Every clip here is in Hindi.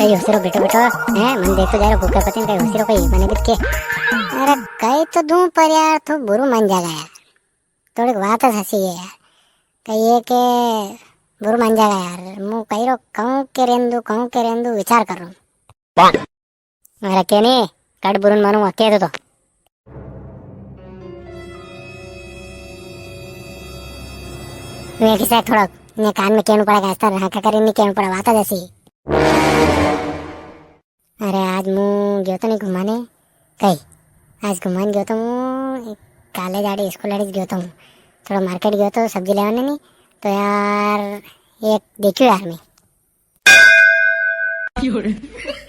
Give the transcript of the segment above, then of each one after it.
कई होशिरो बेटो बेटो है मन देख तो जा रहा भूखा पति कई होशिरो कई मैंने बिट के अरे कई तो दूं पर यार तो बुरु मान जाएगा यार थोड़ी बात हंसी है यार कहिए के बुरु मान जाएगा यार मु कई रो कहूं के रेंदु विचार कर रहा हूं अरे के नहीं कट बुरुन मानू अके तो मैं किसा थोड़ा ने कान में कहना पड़ेगा ऐसा रहा कर नहीं कहना पड़ा बात जैसी अरे आज मु गयो तो नहीं घुमाने कहीं आज घुमान गयो तो मु कॉलेज आड़ी स्कूल आड़ी गयो तो थोड़ा मार्केट गयो तो सब्जी लेवाने नहीं तो यार एक देखियो यार मैं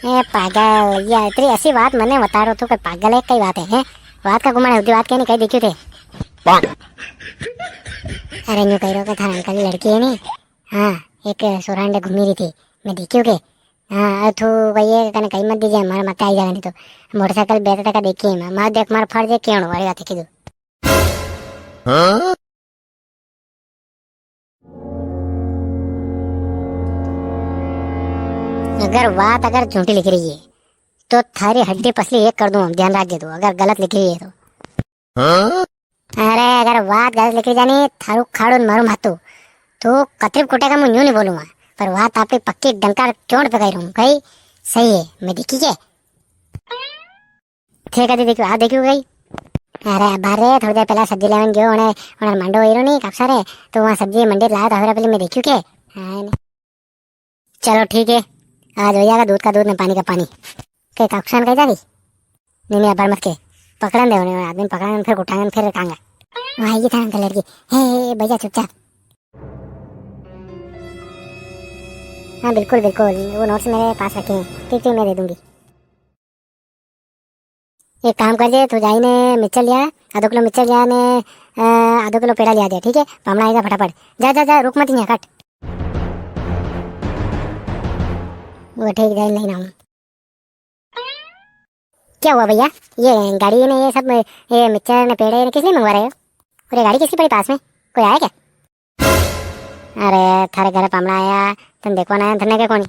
ए पागल ये इतनी ऐसी बात मैंने बता रहा तू कि पागल है कई बात है बात का घुमाने होती बात कहने कहीं देखियो थे अरे न्यू कह रहा था अंकल लड़की है नहीं हाँ एक सोरांडे घूमी रही थी मैं देखियो के हाँ तू भैया कने कहीं मत दीजिए हमारा मत आई जाएगा नहीं तो मोटरसाइकिल बेटा का देखिए मैं देख मार फट जे क्यों वाली बात है अगर बात अगर झूठी लिख रही है तो थारी हड्डी पसली एक कर दूं ध्यान रख दे तू अगर गलत लिख रही है तो अरे अगर बात गलत लिख रही जानी थारू खाड़ू मारू मातू तो कतरीब कुटेगा मैं यूं नहीं बोलूंगा पर बात आपकी पक्की डंकार चोट पे कह रहा हूँ भाई सही है मैं देखी के ठीक है देखियो आ देखियो गई अरे बारे थोड़ी देर पहले सब्जी लेवन गयो उन्हें मंडो हीरो नहीं कब सारे तो वहाँ सब्जी मंडी लाया था पहले मैं देखियो के चलो ठीक है आज हो जाएगा दूध का दूध में पानी का पानी के कक्षान कही जाती नहीं अबर मत के पकड़न दे उन्हें आदमी पकड़न फिर उठाएंगे फिर रखाएंगे वहाँ ये था अंकल लड़की हे भैया चुपचाप हाँ बिल्कुल बिल्कुल वो नोट्स मेरे पास रखे हैं ठीक मैं दे दूंगी एक काम कर दे तू जाई ने मिर्चल लिया आधो किलो मिर्चल लिया ने आधो किलो पेड़ा लिया दे ठीक है पामड़ा आएगा फटाफट जा जा जा रुक मत यहाँ कट वो ठीक जाए नहीं ना हूँ क्या हुआ भैया ये गाड़ी ने ये सब ये मिक्सर ने पेड़े ने किस लिए मंगवा रहे हो और ये गाड़ी किसकी पड़ी पास में कोई आया क्या अरे थारे घर पामड़ा आया तुम देखो ना धरने के कौन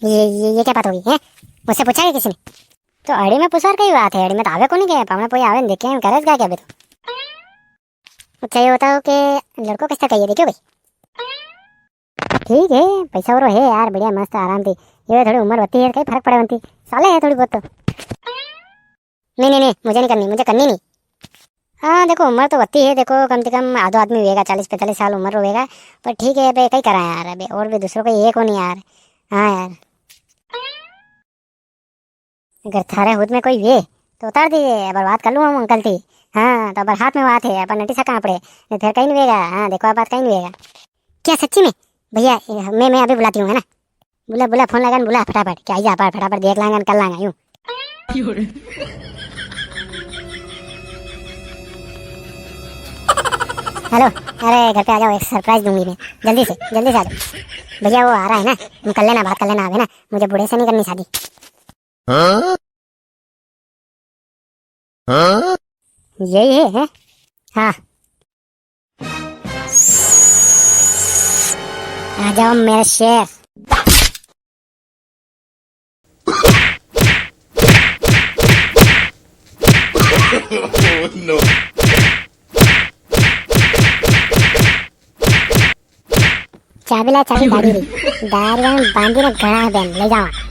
ये क्या बात होगी है मुझसे पूछा है किसी ने तो अड़ी में पूछा कई बात है अड़ी में तो आवे को नहीं गया पामड़ा कोई आवे देखे हम करे क्या क्या तो चाहिए बताओ कि लड़को किस तरह कहिए देखियो भाई ठीक है पैसा वो है यार बढ़िया मस्त आराम थी ये थोड़ी उम्र होती है कहीं फर्क पड़े बनती साले है थोड़ी बहुत तो नहीं मुझे नहीं करनी मुझे करनी नहीं हाँ देखो उम्र तो होती है देखो कम से कम आधो आदमी होगा 40-45 साल उम्र होगा पर ठीक है अबे कहीं करा यार अबे और भी दूसरों को ये को नहीं यार हाँ यार अगर थारे खुद में कोई वे तो उतार दीजिए अब बात कर लूँ हम अंकल थी हाँ तो अब हाथ में बात है अपन नटी सका पड़े फिर कहीं नहीं वेगा हाँ देखो बात कहीं नहीं वेगा क्या सच्ची में भैया मैं अभी बुलाती हूँ है ना बुला फोन लगा बुला फटाफट क्या आइए आप फटाफट देख लांगे कर लांगा यूँ हेलो अरे घर पे आ जाओ एक सरप्राइज दूंगी मैं जल्दी से आ जाओ भैया वो आ रहा है ना तुम कर लेना बात कर लेना आवे ना मुझे बूढ़े से नहीं करनी शादी यही है हाँ आ जाओ मेरे शेर no. चाबी गाड़ी दारियां बांधी ने घड़ा देन ले जाओ